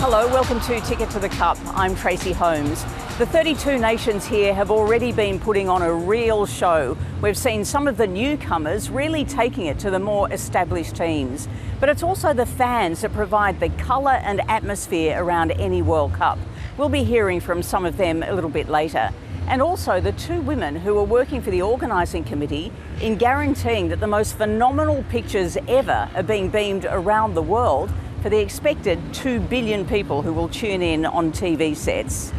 Hello, welcome to Ticket to the Cup. I'm Tracey Holmes. The 32 nations here have already been putting on a real show. We've seen some of the newcomers really taking it to the more established teams. But it's also the fans that provide the colour and atmosphere around any World Cup. We'll be hearing from some of them a little bit later. And also the two women who are working for the organising committee in guaranteeing that the most phenomenal pictures ever are being beamed around the world for the expected 2 billion people who will tune in on TV sets.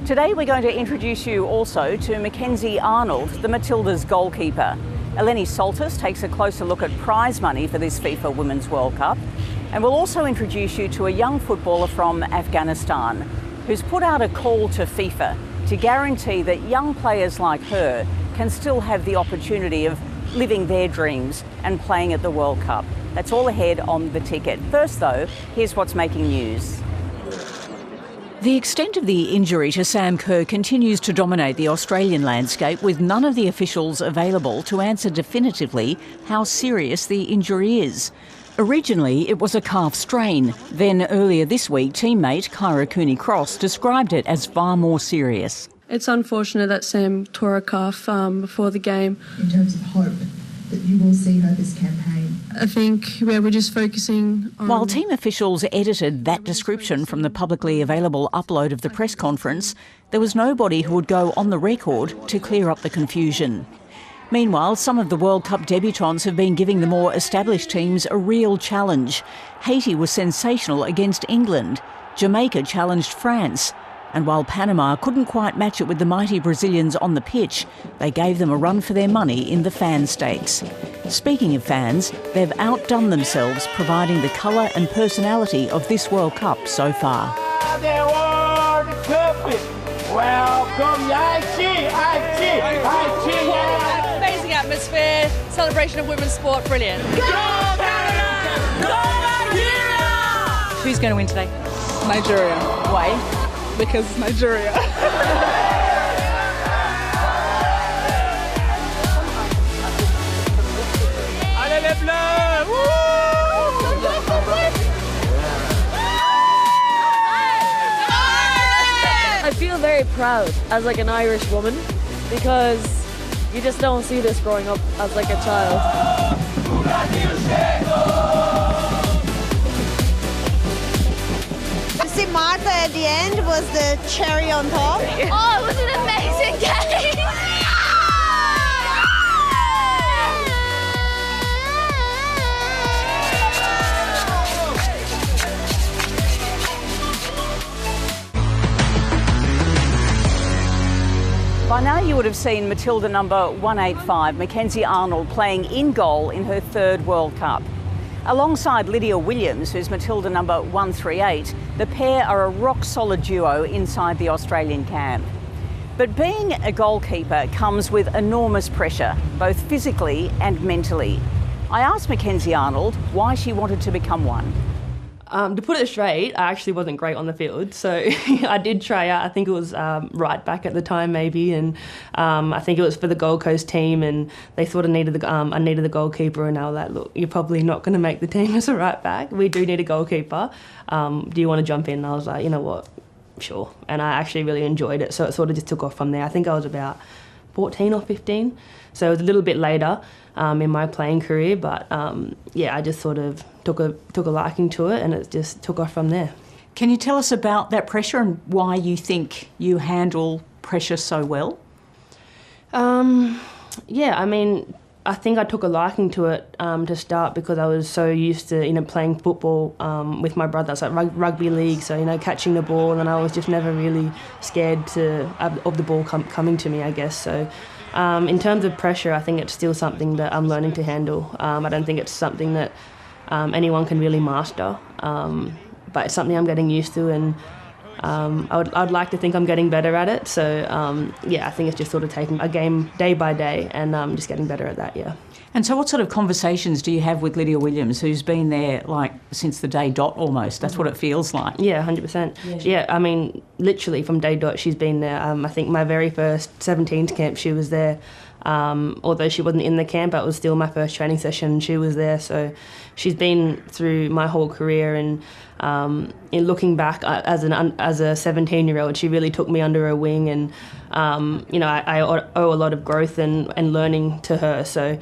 Today we're going to introduce you also to Mackenzie Arnold, the Matildas goalkeeper. Eleni Soltis takes a closer look at prize money for this FIFA Women's World Cup. And we'll also introduce you to a young footballer from Afghanistan who's put out a call to FIFA to guarantee that young players like her can still have the opportunity of living their dreams and playing at the World Cup. That's all ahead on The Ticket. First though, here's what's making news. The extent of the injury to Sam Kerr continues to dominate the Australian landscape, with none of the officials available to answer definitively how serious the injury is. Originally, it was a calf strain. Then earlier this week, teammate Kyra Cooney-Cross described it as far more serious. It's unfortunate that Sam tore a calf before the game. In terms of hope that you will see her this campaign? I think we're just focusing on... While team officials edited that description from the publicly available upload of the press conference, there was nobody who would go on the record to clear up the confusion. Meanwhile, some of the World Cup debutants have been giving the more established teams a real challenge. Haiti was sensational against England. Jamaica challenged France. And while Panama couldn't quite match it with the mighty Brazilians on the pitch, they gave them a run for their money in the fan stakes. Speaking of fans, they've outdone themselves providing the colour and personality of this World Cup so far. The World Cup! Welcome, Amazing atmosphere, celebration of women's sport, brilliant. Go Canada! Go Nigeria! Who's going to win today? Nigeria. Why? Because it's Nigeria. Allez les Bleus! I feel very proud as like an Irish woman because you just don't see this growing up as like a child. To see Martha at the end was the cherry on top. Oh, it was an amazing game! By now you would have seen Matilda number 185, Mackenzie Arnold, playing in goal in her third World Cup. Alongside Lydia Williams, who's Matilda number 138, the pair are a rock-solid duo inside the Australian camp. But being a goalkeeper comes with enormous pressure, both physically and mentally. I asked Mackenzie Arnold why she wanted to become one. To put it straight, I actually wasn't great on the field, so I did try out. I think it was right back at the time maybe, and I think it was for the Gold Coast team, and they sort of needed I needed the goalkeeper, and I was like, look, you're probably not going to make the team as a right back. We do need a goalkeeper. Do you want to jump in? And I was like, you know what, sure. And I actually really enjoyed it, so it sort of just took off from there. I think I was about 14 or 15, so it was a little bit later in my playing career, but yeah, I just sort of took a liking to it, and it just took off from there. Can you tell us about that pressure and why you think you handle pressure so well? Yeah, I mean, I think I took a liking to it to start because I was so used to, playing football with my brother, so rugby league, so, catching the ball, and I was just never really scared of the ball coming to me, I guess. So in terms of pressure, I think it's still something that I'm learning to handle. I don't think it's something that anyone can really master, but it's something I'm getting used to, and I'd like to think I'm getting better at it. So yeah, I think it's just sort of taking a game day by day, and just getting better at that, yeah. And so what sort of conversations do you have with Lydia Williams, who's been there like since the day dot almost? That's what it feels like. Yeah, 100%. Yeah, I mean, literally from day dot she's been there. I think my very first 17s camp she was there. although she wasn't in the camp, it was still my first training session and she was there. So she's been through my whole career, and in looking back as a 17-year-old, she really took me under her wing, and I owe a lot of growth and learning to her. So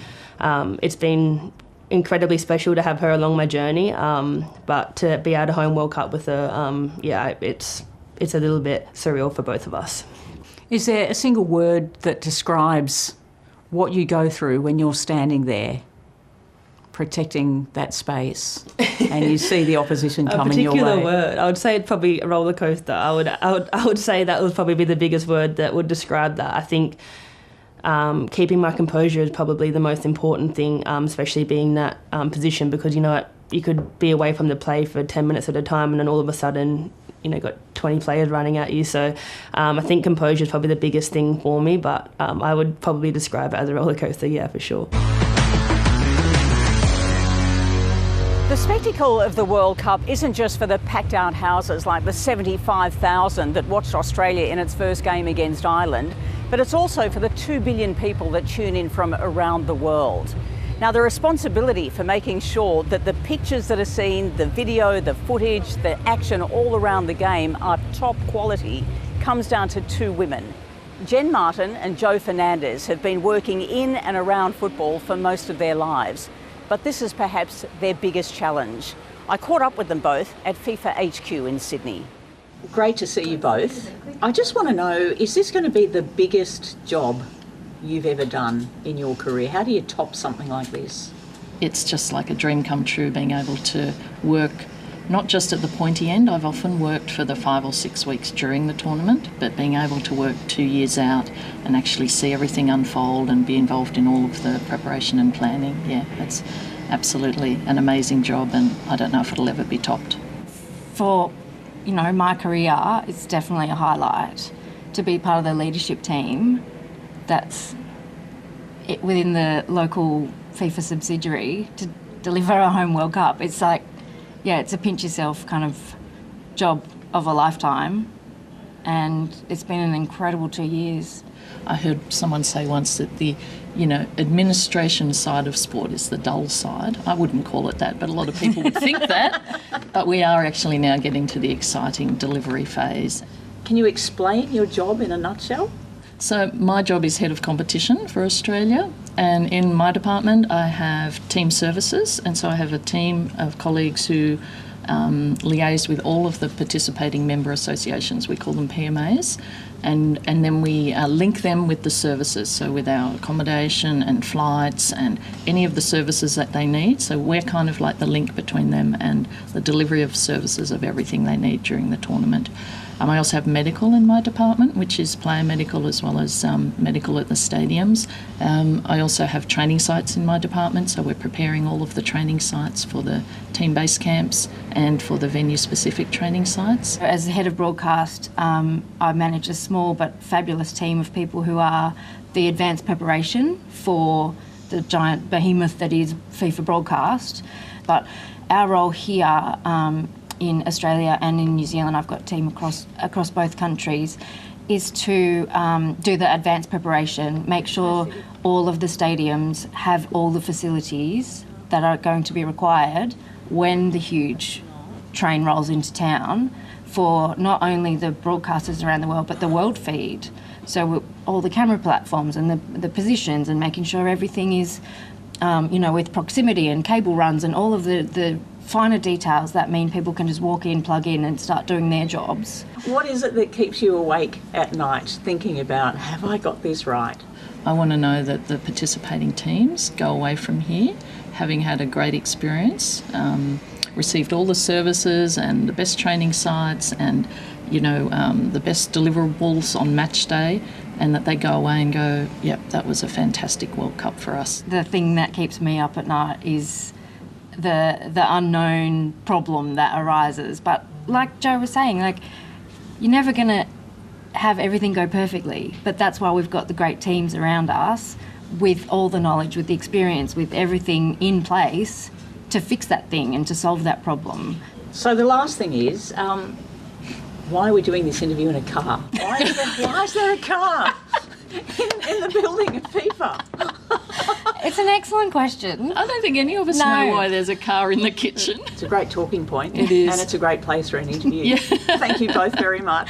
it's been incredibly special to have her along my journey, but to be able to home World Cup with her, it's a little bit surreal for both of us. Is there a single word that describes what you go through when you're standing there protecting that space and you see the opposition coming your way? A particular word, I would say it's probably a roller coaster. I would say that would probably be the biggest word that would describe that. I think keeping my composure is probably the most important thing, especially being in that position, because you could be away from the play for 10 minutes at a time and then all of a sudden got 20 players running at you. So I think composure is probably the biggest thing for me, but I would probably describe it as a roller coaster, yeah, for sure. The spectacle of the World Cup isn't just for the packed out houses like the 75,000 that watched Australia in its first game against Ireland, but it's also for the 2 billion people that tune in from around the world. Now, the responsibility for making sure that the pictures that are seen, the video, the footage, the action all around the game are top quality comes down to two women. Jen Martin and Jo Fernandez have been working in and around football for most of their lives, but this is perhaps their biggest challenge. I caught up with them both at FIFA HQ in Sydney. Great to see you both. I just want to know, is this going to be the biggest job you've ever done in your career? How do you top something like this? It's just like a dream come true, being able to work not just at the pointy end. I've often worked for the 5 or 6 weeks during the tournament, but being able to work 2 years out and actually see everything unfold and be involved in all of the preparation and planning, yeah, it's absolutely an amazing job, and I don't know if it'll ever be topped. For, my career, it's definitely a highlight to be part of the leadership team that's within the local FIFA subsidiary to deliver a home World Cup. It's like, yeah, it's a pinch yourself kind of job of a lifetime, and it's been an incredible 2 years. I heard someone say once that the, administration side of sport is the dull side. I wouldn't call it that, but a lot of people would think that. But we are actually now getting to the exciting delivery phase. Can you explain your job in a nutshell? So my job is head of competition for Australia, and in my department I have team services, and so I have a team of colleagues who liaise with all of the participating member associations. We call them PMAs, and then we link them with the services, so with our accommodation and flights and any of the services that they need. So we're kind of like the link between them and the delivery of services of everything they need during the tournament. I also have medical in my department, which is player medical as well as medical at the stadiums. I also have training sites in my department, so we're preparing all of the training sites for the team-based camps and for the venue-specific training sites. As the head of broadcast, I manage a small but fabulous team of people who are the advanced preparation for the giant behemoth that is FIFA broadcast. But our role here in Australia and in New Zealand, I've got a team across both countries, is to do the advanced preparation, make sure all of the stadiums have all the facilities that are going to be required when the huge train rolls into town for not only the broadcasters around the world but the world feed. So all the camera platforms and the positions, and making sure everything is, with proximity and cable runs and all of the finer details that mean people can just walk in, plug in and start doing their jobs. What is it that keeps you awake at night thinking about, have I got this right? I want to know that the participating teams go away from here having had a great experience, received all the services and the best training sites and, the best deliverables on match day, and that they go away and go, yep, that was a fantastic World Cup for us. The thing that keeps me up at night is the unknown problem that arises. But like Jo was saying, you're never going to have everything go perfectly, but that's why we've got the great teams around us with all the knowledge, with the experience, with everything in place to fix that thing and to solve that problem. So the last thing is, why are we doing this interview in a car? Why is there a car? in the building of FIFA? It's an excellent question. I don't think any of us know why there's a car in the kitchen. It's a great talking point. It is. And it's a great place for an interview. Yeah. Thank you both very much.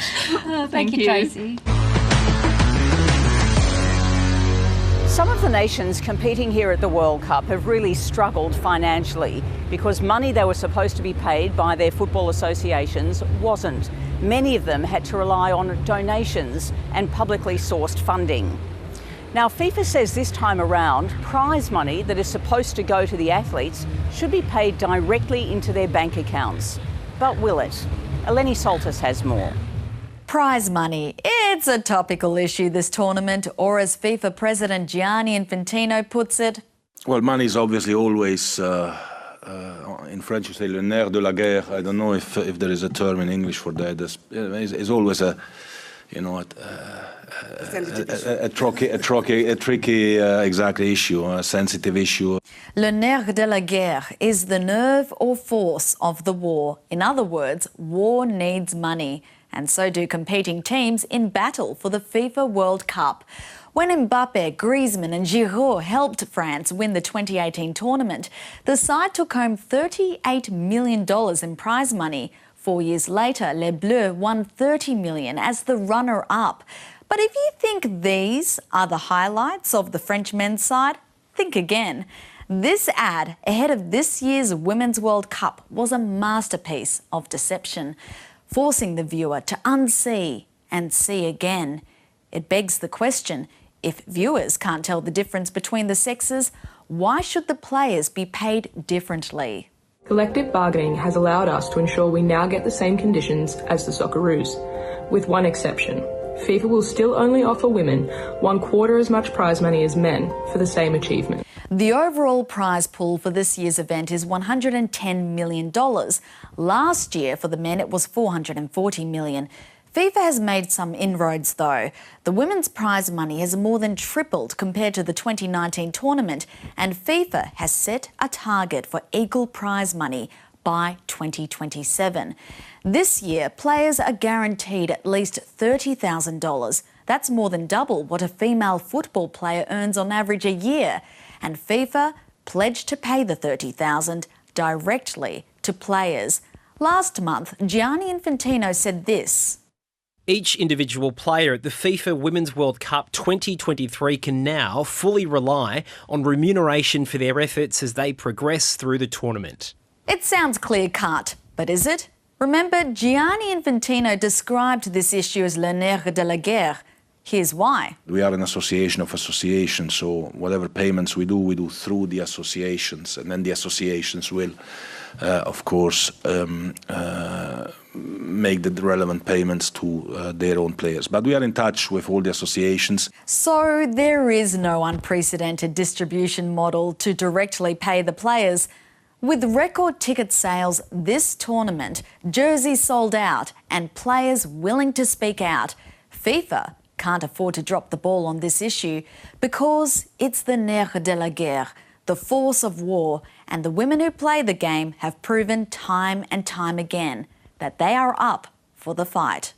Thank you, Tracey. Some of the nations competing here at the World Cup have really struggled financially because money they were supposed to be paid by their football associations wasn't. Many of them had to rely on donations and publicly sourced funding. Now, FIFA says this time around, prize money that is supposed to go to the athletes should be paid directly into their bank accounts. But will it? Eleni Soltis has more. Prize money. It's a topical issue this tournament, or as FIFA President Gianni Infantino puts it. Well, money is obviously always, in French you say le nerf de la guerre. I don't know if there is a term in English for that. It's always a tricky exactly issue, a sensitive issue. Le nerf de la guerre is the nerve or force of the war. In other words, war needs money. And so do competing teams in battle for the FIFA World Cup. When Mbappe, Griezmann and Giroud helped France win the 2018 tournament, the side took home $38 million in prize money. 4 years later, Les Bleus won $30 million as the runner-up. But if you think these are the highlights of the French men's side, think again. This ad ahead of this year's Women's World Cup was a masterpiece of deception, forcing the viewer to unsee and see again. It begs the question, if viewers can't tell the difference between the sexes, why should the players be paid differently? Collective bargaining has allowed us to ensure we now get the same conditions as the Socceroos, with one exception. FIFA will still only offer women 1/4 as much prize money as men for the same achievement. The overall prize pool for this year's event is $110 million. Last year, for the men, it was $440 million. FIFA has made some inroads, though. The women's prize money has more than tripled compared to the 2019 tournament, and FIFA has set a target for equal prize money by 2027. This year, players are guaranteed at least $30,000. That's more than double what a female football player earns on average a year. And FIFA pledged to pay the $30,000 directly to players. Last month, Gianni Infantino said this. Each individual player at the FIFA Women's World Cup 2023 can now fully rely on remuneration for their efforts as they progress through the tournament. It sounds clear-cut, but is it? Remember, Gianni Infantino described this issue as le nerf de la guerre. Here's why. We are an association of associations, so whatever payments we do through the associations, and then the associations will, of course, make the relevant payments to their own players. But we are in touch with all the associations. So there is no unprecedented distribution model to directly pay the players. With record ticket sales this tournament, jerseys sold out and players willing to speak out, FIFA can't afford to drop the ball on this issue because it's the nerf de la guerre, the force of war, and the women who play the game have proven time and time again that they are up for the fight.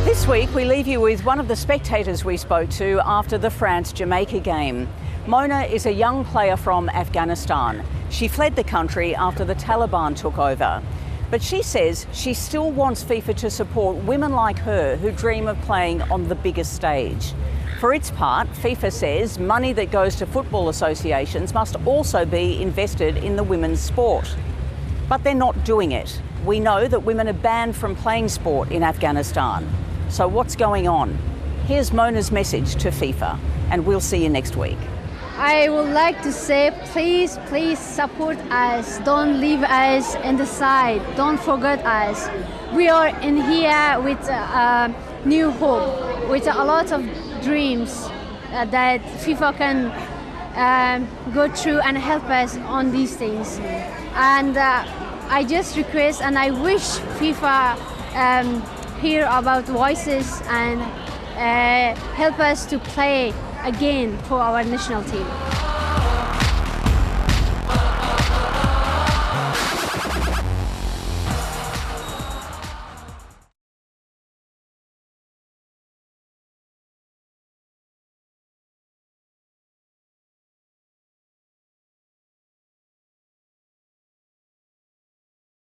This week we leave you with one of the spectators we spoke to after the France-Jamaica game. Mona is a young player from Afghanistan. She fled the country after the Taliban took over. But she says she still wants FIFA to support women like her who dream of playing on the biggest stage. For its part, FIFA says money that goes to football associations must also be invested in the women's sport. But they're not doing it. We know that women are banned from playing sport in Afghanistan. So what's going on? Here's Mona's message to FIFA, and we'll see you next week. I would like to say, please support us. Don't leave us in the side. Don't forget us. We are in here with new hope, with a lot of dreams that FIFA can go through and help us on these things. And I just request and I wish FIFA hear about voices and help us to play again for our national team.